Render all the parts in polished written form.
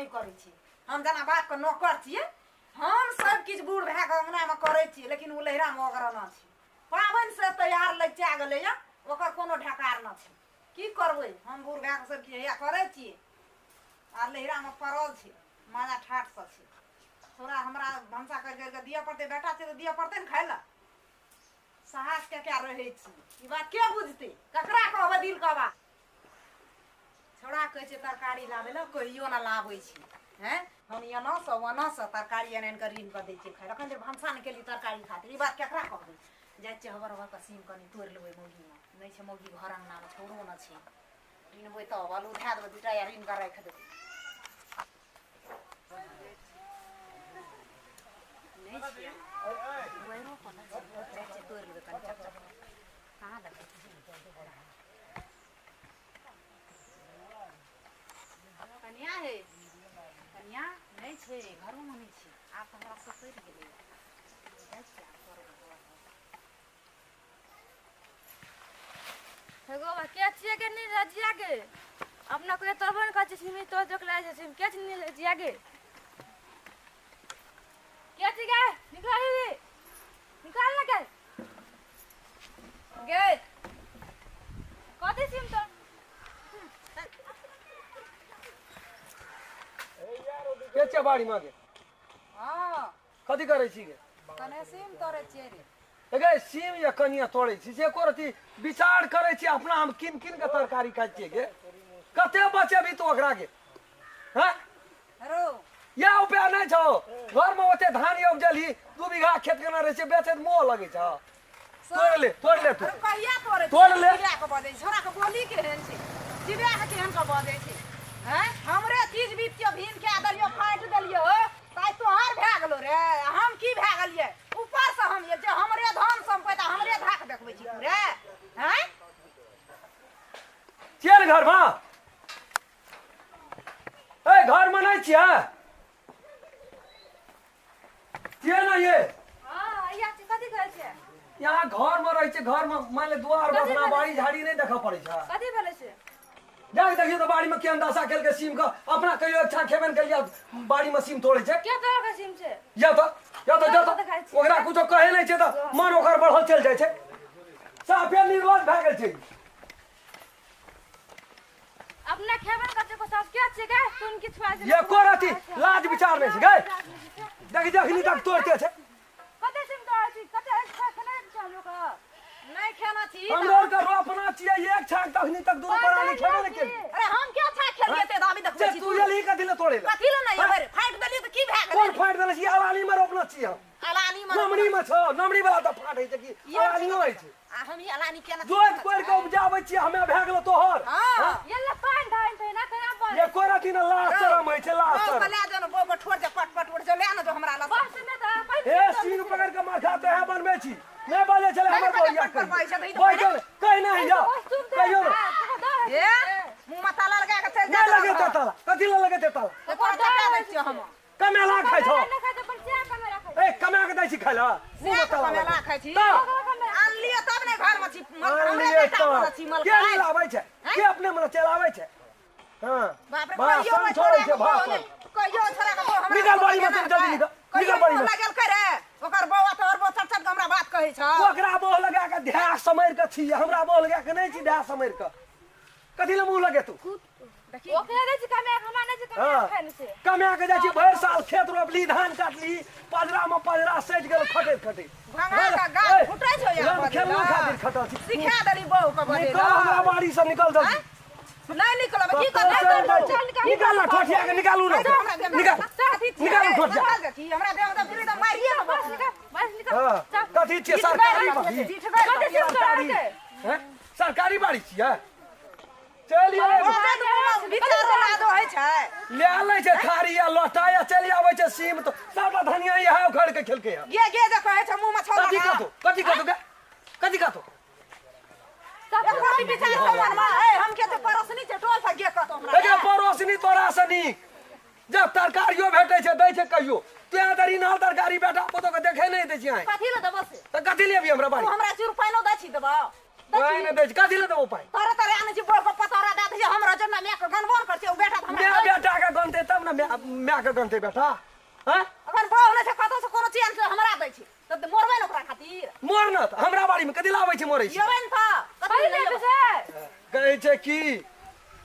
नहीं करै छी हम जना बात के नौकर छियै हम सब किछ बूढ़ भए के अंगना में करै छी लेकिन उ लहरा में अगरना छी पाबन से तैयार लचा गेलै या ओकर कोनो ढकार न छै की करबै हम बूढ़ भए के सब किछ हैया करै छी आ लहरा में पड़ल छी माजा ठाठ से छी थोड़ा हमरा भंसा कर दिया पड़ते बेटा छै तो दिया पड़ते न खाय ला साहस के क्या रहे छी ई बात के बुझते ककरा कहबै दिल कहबा छोड़ा कहै छै तरकारी लाबे ला कहियो ना लाबै छी हैं हम एना से तरकारी एन के रीन कर दै छियै खाय अखन जे भंसा ने केली तरकारी खातिर ई बात केकरा कहबै जाइ छियै हबर हबर के सीम कनी तोड़ि लेबै मौगी में नहीं छै मौगी घर अंगना में छोड़ो न छै रीनबै तब आलू उठा देबै दूटा या रीन कर राखि देबै नहीं छियै वैरो कोना छै तोड़ि लेबै कनी चक चक कहाँ देखै कनिया हे कनिया नहीं छे घरों में नहीं छे आप हमरा से सैर गेलै जाइ छी आप हेगो के छिए के नहीं रजिया के अपना को तोबन का सिमी तो जोकला जे सिम के नहीं रजिया के छी गे निकाल रे निकाल ना गे कथि सिम तो के छै बाड़ी मागे हां कथि करै छी गे कने सीम तोड़े छियै रे गे सीम या कनिया तोड़ै छी से कोरती विचार करै छी अपना हम किन किन के तरकारी खाइ छियै गे कते बचेबी तो ओकरा गे हैं हेरो या उपाय नहीं छौ घर में ओते धान उपजली 2 बीघा खेत केना रहे छै बेचे मोह लगे छ तोड़ ले तू अरे कहिया तोड़े तोड़ ले चिड़िया के बजे छोरा के बोली केहन छै चिड़िया के केहन के बजे छै हैं हमरे चीज बीत के भीन के दलियो फाट दलियो ताई तोहार भए गेलो रे हम की भए गेलियै ऊपर से हम जे हमरे धन संपत्ति हमरे धाक देखबै छी तू रे हैं चल घर में ए घर में नहीं छिया छिया ना ये हां या कथि कहै छै यहाँ घर में रहे छै घर में मान ले दुआर बसना बाड़ी झाड़ी नहीं देखा पड़े छै कथि भेलै से जाके देखियो तो बाड़ी में केहन दशा केल के सीम का अपना कहियो अच्छा खेबन के लिया बाड़ी में सीम तोड़े छै के तोरा के सिम छै या तो ओकरा कुछो कहे नहीं छै तो मन ओकर बढ़ल चल जाय छै साफे निर्वाद भए गेल छै अपना खेबन कते को सब के छै गे तुम किछ बाजे ये कोरती लाज विचार नहीं छै गे देखि देखनी तक तोड़ते छै कते सिम तोड़ा छी कते खने चालू का नहीं खाना छी हमरो का रोपना छियै एक छाक तखनी तक दूर परानी खेबे नहीं के अरे हम क्या था खेलिए ते दाबी देखबै छी तू जली कथि ले तोड़े कथि ले नहीं अगर फाट दलियो त की भए कौन गेलै फाट देले छी अलानी में रोपना छियै अलानी में नमड़ी में छ नमड़ी वाला त फाटै छै कि अलानी होय छै हम ही अलानी केना जोत कोर के उपजाबै छियै हमे भए गेलो तोहर हां येला पान धान पे ना कना बस ये कोरती न लाश शरम होय छै लाश ओ शरम ले जो बो ठोड़ दे पट पट उड़ जो ले ना जो हमरा लग बस ने त ए सीन पकड़ के मार खाते है बनबे छी नहीं बाजे चले हमर बोलिया कर बोल चल कहीं नहीं जा कहियो ए मुंह में ताला लगा के चल जा नहीं लगे ते ताला कथि ले लगे ते ताला तो कोन टका दै छी हम कमेला खाइ छौ ना खाते पर क्या कमेरा खाते ए कमा के दै छी खाइ ला मुंह में ताला कमेला खाइ छी तो आन लियो तब ने घर में छी हमरे लिए बेटा तो में छी मल के नहीं लाबै छै के अपने मन चलाबै छै हां बाप रे बड़ा कहियो सन छोड़ै छै भाप कहियो छोरा के हमरा निकल बाड़ी में तुम जल्दी निकल बाड़ी में लगल करे ओकर बौआ तोहर बौ चट चट हमरा बात कहै छ ओकरा बोह लगा के ध्यास समैर के छी हमरा बोह लगा के नहीं छी ध्यास समैर के कथि ले मुंह लगे तू ओकरे रे छी कमे हमरा ने छी कमे खाने से कमा के जाइ छी भर साल खेत रोपली धान काटली पजरा में पजरा सैट गेल खटे खटे भंगा का गाल फुटै छ यार रंग खेलना खातिर खटल छी सिखा देली बहू के बड़े निकल हमरा बाड़ी से निकल जल्दी नहीं निकलब की कर निकाल ना ठोठिया के निकालू ना निकाल निकाल ठोठिया की हमरा देह में फिर तो मारिए ना बस निकल हां कथि छियै सरकारी बाड़ी कते सिम तोड़ा के हैं सरकारी बाड़ी छियै चलिए विचार बना दो है छै ले आले छै थारी या लोटा या चली आबै छै सीम तो सबटा धनिया यहाँ उखड़ के खेलके गे गे जे कहै छ मुंह में छोड़ा कथि कातो सब कोई विचार समान में ए हम के तो परोसनी छै टोल से गे कहतो हमरा ए परोसनी तोरा से नीक जब तरकारियो भेटै छै दै छै कहियो तू दरी ना तरकारी बेटा पुतो के देखे नहीं दै छी कथि ले देबो से त कथि लेबी हमरा बाड़ी हमरा 4 पाइनो दै छी देबो पाई ने दै छी कथि ले देबो पाई तोरे तोरे आने छी बोल को पतोरा दे दे हमरा जन्म में के गनबोन कर छी ओ बेटा त मैं हमरा बेटा के गनते तब ना मैं के गनते बेटा हैं अगर बहु ने से कतो से कोनो चीज से हमरा दै छी त मोरबै न ओकरा खातिर मोर न त हमरा बाड़ी में कथि लाबै छी मोरै छी येबै न त कथि ले से कहै छै की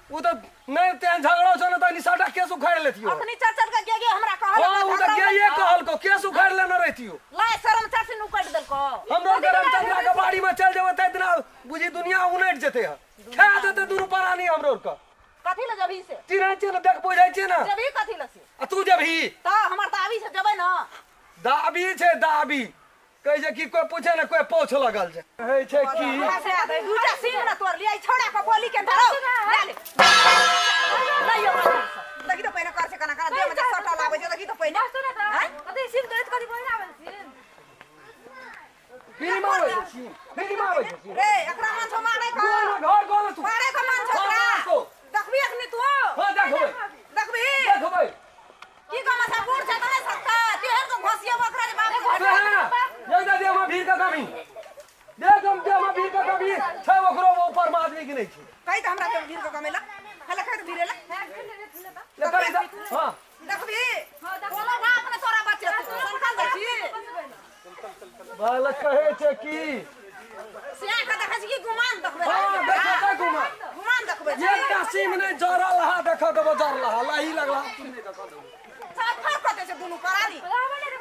उ त नहीं तेन झगड़ो छ न त नि साटा केस उखाड़ लेतियो अखनी चल चल के गे हमरा कहल हां उ त के ये कहल को केस उखाड़ लेने रहतियो लाय शरम चट नु कट देल को हमरो गरम चंद्रा के बाड़ी में चल जेबो त इतना बुझी दुनिया उनट जेते है खा देते दुनु प्राणी हमरो का कथि ले जबी से चिन्है छै न देख बुझै छै न जबी कथि ले से आ तू जबही त हमर दावी से जबै न दाबी छै दाबी कहै छै कि कोई पूछे न कोई पोछ लगल छै कहै छै कि से आ दे दूटा सिंह न तोर लिया छोड़ा के बोली के धरो ले ले नहीं यो देखि त पहिने कर से कना कना दे में सटा लाबै छै देखि त पहिने सुन त कति सिम दैत कति पहिना आबल सिम फिरी मारै छी फिरी मारै छी रे एकरा मान छो मारै का घर गोल तू मारै का मान छो एकरा देखबी अखनी तू हां देखबै देखबी देखबै की कमा सा बूढ़ छ त नहीं सकता तेहर को घोसिया बकरा रे बाप ये दे हम भीड़ का कमी देख हम के हम भीड़ का कमी छै ओकरो ऊपर में आदमी की नहीं छै कहि त हमरा के भीड़ को कमेला हला कहि त भीड़ेला ले करी हां देखबी बोला ना अपने तोरा बच्चे संकल दै छी बालक कहै छै कि से का देखै छी की गुमान देखबे हां देखो देखो गुमान देखबे ये कासिम ने जरल हा देखो तो जरल हा लाही लगला सब फरक कते से दुनु करानी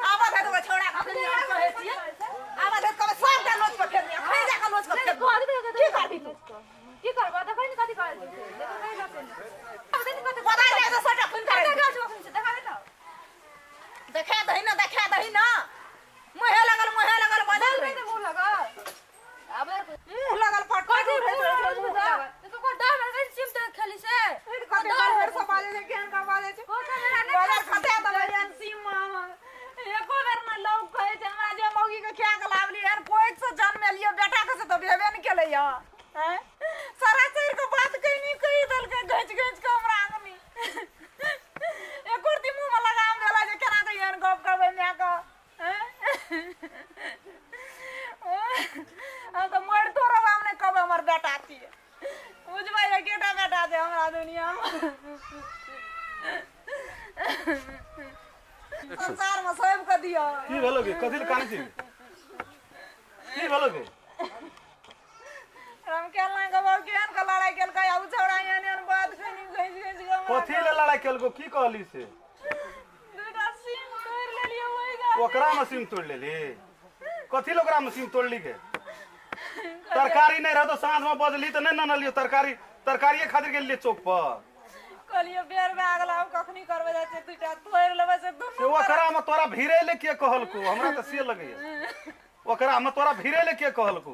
आबा दे तो छोड़ा खतनी कहै छी आबा दे कब सब का नोच पर फेर खै जा का नोच पर फेर की करबी तू की करबा त कहि कति कर देखो कहि जाते बधाई दे तो सटा फोन कर देखा देखाबे त देखा दही ना मुहे लगल बदल नहीं तो मुंह लगा अब मुंह लगल पटपट तो को डर में सिम तो खेली से कते बार सब बाले जे केहन का बाले छै बाजार खते दबैन सीम एको बेर न लौ कहै छै हमरा जे मौगी के खिया के लावली यार कोई से जन्म लियो बेटा के से तो भेबे न केलै या हैं सारा शरीर के बात कहि नहीं कहि दल के घच के हमरा आंगनी एक कुर्ती मुंह में लगाम देला जे केना के यार गप करबै म्या का हम तो मर तो रहा हमने कब हमर बेटा थी बुझबै ये केटा बेटा छै हमरा दुनिया संसार में सब के दियो की भेलो गे कथि काने छी की भेलो गे हम केला के बाबू केहन के लड़ाई केल का आउ छोड़ा एहन बात कनी घइस के कथि ले लड़ाई केलको की कहली से दूटा सीम तोड़ लेलियो ओइ गा ओकरा मशीन तोड़ लेली कथि ले ओकरा मशीन तोड़ली के तरकारी नहीं रहतो सांझ में बजली तो नहीं ननलियो तरकारीए खातिर गेलिए चौक पर कहलियो बेर में अगला कखनी करबे जाय छै दूटा तोड़ लेबे से से दुनु ओकरा में तोरा भिरे ले के कहलको हमरा त से लगे ओकरा में तोरा भिरे ले के कहलको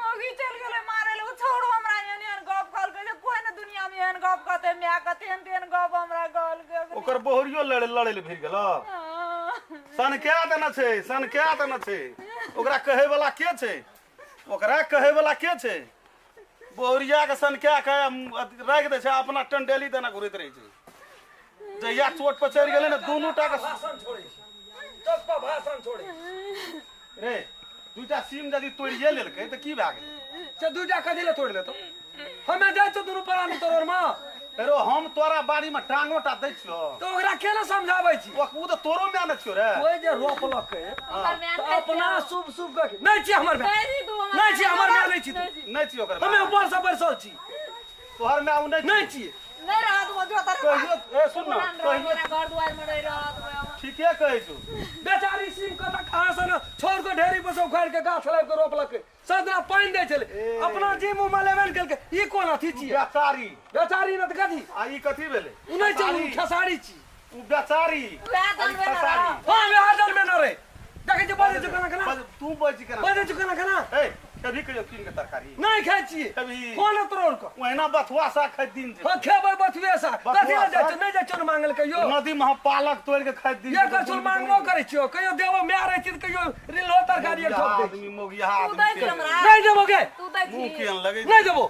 मौगी चल गेले मारे ले छोड़ो हमरा एहन गप कल के कोई न दुनिया में एहन गप कहते म्या कहते एहन गप हमरा गल के ओकर बोहरियो लड़े ले भिर गेलो सन क्या देना छै ओकरा कहे वाला के छै ओकरा कहे वाला के छै बोहरिया के सन क्या के राख दे छै अपना टंडेली देना घुरैत रहे छै जहिया चोट पर चढ़ गेले न दोनों टा के भाषण छोड़े चुप पर भाषण छोड़े रे दूटा सीम यदि तोड़िए लेलकै त की भए गेलै से दूटा कथि ले तोड़ लेतो हमें जाय तो दुनु प्राणी तोर में रो हम तोरा बाड़ी में टांगोटा दै छियो तो ओकरा केना समझाबै छी उ त तोरो में न छियो रे कोई जे रोपलक तो अपना शुभ के नहीं छी हमर में नहीं छी हमर में नहीं छी नहीं छियो ओकर हमें ऊपर से बैसल छी तोहर में आउ नहीं छी नहीं रहत वो जो तर कहियो ए सुन न कहियो घर दुआर में रह रहत ठीके कहै छु बेचारी सिम के त कहां से न छोड़ के ढेरी पर से उखाड़ के गाछ लाग के रोपलक सदरा पानी दे चले अपना जी मुंह में लेवन केलके ई कोन अथी छी बेचारी न त कथी आ ई कथी भेलै उ नहीं छी खसारी छी उ बेचारी हां वे आदल में न रे देखे जे बजे कना तू बज केना बजे कना ए कभी कहियो किन के तरकारी नहीं खाइ छी कभी कोन तोड़ को ओहिना बथुआ सा खाइ दिन जे हां खेबै बथुए सा कथी ले जाय नहीं जाय चुन मांगल कहियो नदी में हम पालक तोड़ के खाइ दिन ये कर चुन मांगबो करे छियो कहियो देबो मैं रहे छी कहियो रिलो तरकारी ठोक दे आदमी मोगिया आदमी नहीं देबोगे तू दै मुंह केन लगे नहीं देबो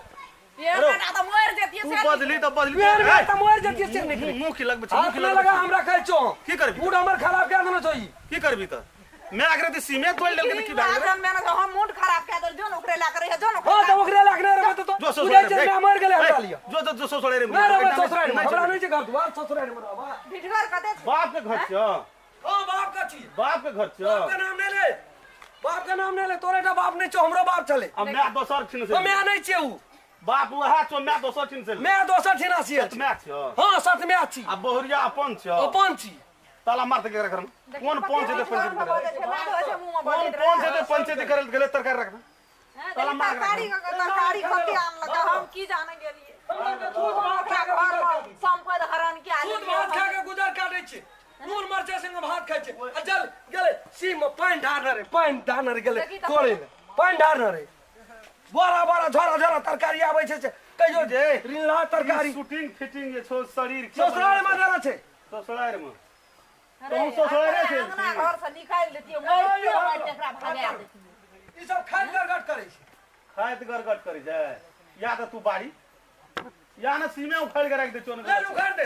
ये बेटा तो मर जेतिए तू से बजली त बजली मेर में त मोर जतिए से निकले मुंह की लगबे हाथ में लगा हमरा कहै छो की करबी बूढ़ हमर खराब के देना चाहिए की करबी त मैं अगर तो सीमे तोड़ लेल के की भाग आजन मैंने हम मूड खराब कर दल जो नौकरी ला करे जो हां तो ओकरे लागने रे तो जो तू जे मैं मर गेले हटा लिया जो ससुराल रे ना रे ससुराल में हमरा नहीं घर दुआर ससुराल में रहा भिटगर कते बाप के घर छ हां बाप का छी बाप के घर छ बाप का नाम ले बाप का नाम ले तोरेटा बाप नहीं छ हमरो बाप चले अब मैं दोसर छिन से मैं नहीं छी उ बाप वहा छ मैं दोसर छिन से मैं दोसर छिना छी मैं छ हां सत में छी अब बहुरिया अपन छ अपन छी ताला मारते के करन कौन पंचायत पंचायत करे कौन पंचायत करे गले तरकारी रखना ताला मार तरकारी तरकारी खती आन लगा हम की जाने गेलिए दूध भात खा के घर में संपद हरण के आले दूध भात खा के गुजर काटे छी नून मरचा संग भात खाइ छी आ चल गेले सीम में पानी ढारना रे गेले कोड़े में पानी ढारना रे बड़ा बड़ा झोरा झोरा तरकारी आबै छै कहियो जे रिला तरकारी शूटिंग फिटिंग ये छो शरीर ससुराल में देना छै ससुराल में तुम ससुराल से अंगना घर से निकाल देतियो मैं एकरा भागा देतियो ई सब खाइ गरगट करै छै खाइत गरगट करी जाए या तो तू बाड़ी या ना सीमे उखाड़ के रख दे चोन ले उखाड़ दे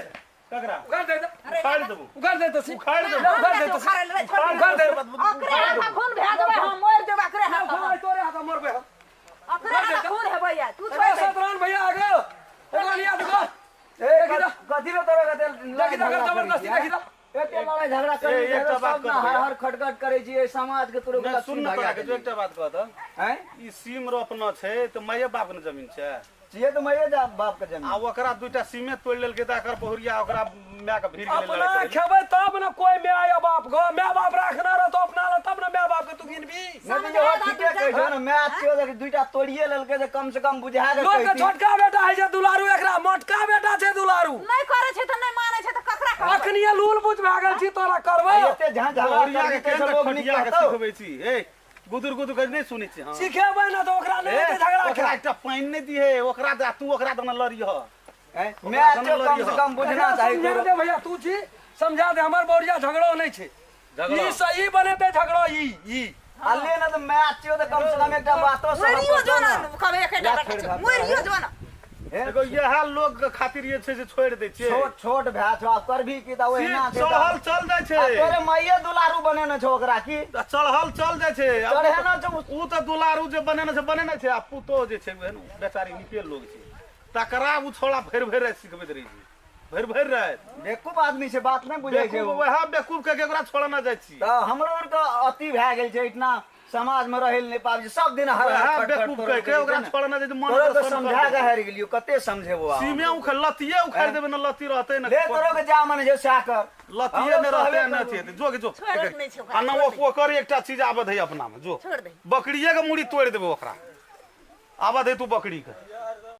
ककरा उखाड़ दे उखाड़ देबो उखाड़ दे तो उखाड़ देबो उखाड़ दे तो उखाड़ दे अकरे हाथ खून भेजबे हम मर देब अकरे हाथ तोरे हाथ मरबे अकरे हाथ खून है भैया तू अरे सतरान भैया आ गयो एगो लिया देखो ए कथि रो तोरे कते लगी तो जबरदस्ती देखि तो एते लड़ाई झगड़ा करे एकटा बात कर हर हर खटखट करे छी ए समाज के तोरे ना सुन ना तोरा के जो एकटा बात कहत हैं ई सीम रोपना छै त माये बाप के जमीन छै ये तो मैं जा बाप के जमीन आ ओकरा दुइटा सीमे तोड़ लेल के त एकर बहुरिया ओकरा माय के भीड़ गेलै अपना लड़ाई खेबै तब न कोई माय या बाप गो माय बाप रखना रह तो अपना ल तब न माय बाप के तू गिनबी नहीं जो ठीके कह छ न मैं आज के दुइटा तोड़िए लेलके जे कम से कम बुझा के लोग के छोटका बेटा है जे दुलारू एकरा मोटका बेटा छै दुलारू नहीं करे छै त नहीं माने छै त ककरा कहबै अखनिए लूल बुझ भ गेल छी तोरा करबै एते झां झगड़ा बहुरिया के करके केन लोग खटिया के निकलतो सिखबै छी ए गुदुर गुदुर के नहीं सुनै छी हां सिखेबै न तो ओकरा नहीं हेतै झगड़ा ओकरा एकटा पानी नहीं दिहे ओकरा दे तू ओकरा दना लड़िह मैं आज के कम से कम बुझना चाहिए समझा दे भैया तू छी समझा दे हमर बोरिया झगड़ो नहीं छै ई सही बनेते झगड़ो ई अल्ले न तो मैं आज के कम से कम एकटा बातो मरियो जो ना समझ कबे एकेटा बेटा मरियो जो ना देखो यह लोग के खातिर ये छै जे छोड़ दे छियै छोट छोट भै छ कर भी की त ओहिना छै चढ़ल चल जाय छै तोरे माये दुलारू बनेने छ ओकरा की चढ़ल चल जाय छै चढ़े न छ उ त दुलारू जे बनेने छै आ पुतो जे छै वेन बेचारी निकेल लोग छै तकरा उ छोड़ा भर सिखबैत रही छै भर रात बेवकूफ आदमी से बात नहीं बुझे छै वएह बेवकूफ के ओकरा छोड़ न जाय छी त हमरो के अति भै गेल छै इतना समाज में रहल नहीं पाबी सब दिन हर वएह बेवकूफ के ओकरा छोड़ न जाय मन तोरो के समझा के हार गेलियो कते समझेबो आ सीमे उख लतिये उखाड़ देबे न लती रहते न ले तोरो के जा मन जे साकर लतिये न रहते न छै जो के जो छोड़ नहीं छै ओकरा आ न ओकर एकटा चीज आबद है अपना में जो छोड़ दे बकरिये के मुड़ी तोड़ देबे ओकरा आबद है तू बकरी के